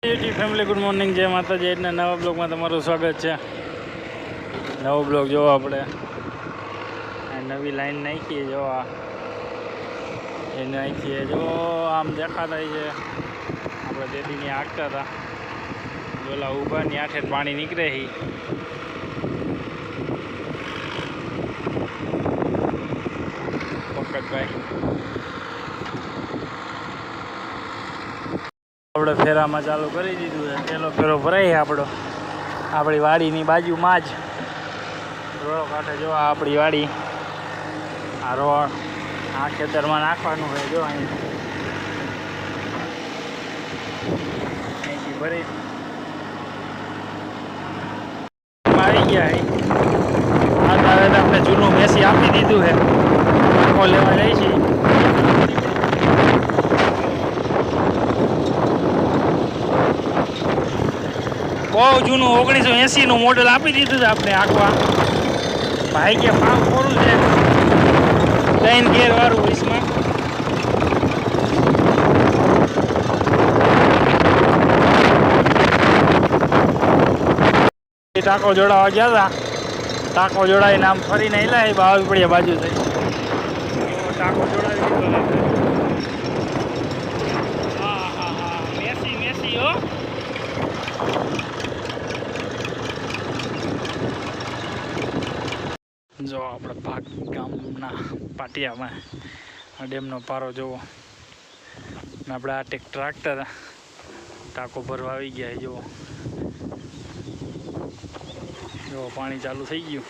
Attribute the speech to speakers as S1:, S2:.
S1: YouTube family good morning, જય માતાજી. આજના નવા બ્લોગમાં તમારું સ્વાગત છે. નવો બ્લોગ જોવો આપણે નવી લાઈન નાખીએ, જો એ નાખીએ, જો આમ દેખાતા છે આપણે દેદીની આગતા હતા પેલા ઊભાની આઠે પાણી નીકળે છે. પકડભાઈ આપણે ફેરામાં ચાલુ કરી દીધું છે. પેલો ફેરો ભરાય આપણો આપણી વાડીની બાજુમાં જ રોડ કાંઠે. જો આપણી વાડી, આ રોડ આ ખેતરમાં નાખવાનું હોય. જો અહીંથી ભરી આવી ગયા. આ દાવે આપણે જૂનું મેસી આપી દીધું છે, આખો લેવા જાય છે. બહુ જૂનું 1980નું મોડેલ આપી દીધું છે આપણે આખવા. ભાઈ કે ફાર્મ ખોરું છે 3 ગેરવાળું વીસમાં. ટાંકો જોડાવા ગયા હતા, ટાંકો જોડાવીને આમ ફરીને એલા આવી પડ્યા બાજુ થઈ. ટાંકો જોડાવી દીધો. હા હા હા, મેસી મેસી હો. જો આપણે ભાગ ગામના પાટિયામાં ડેમનો પારો જોવો. આપણે આ ટ્રેક્ટર ટાંકો ભરવા આવી ગયા. જો પાણી ચાલુ થઈ ગયું.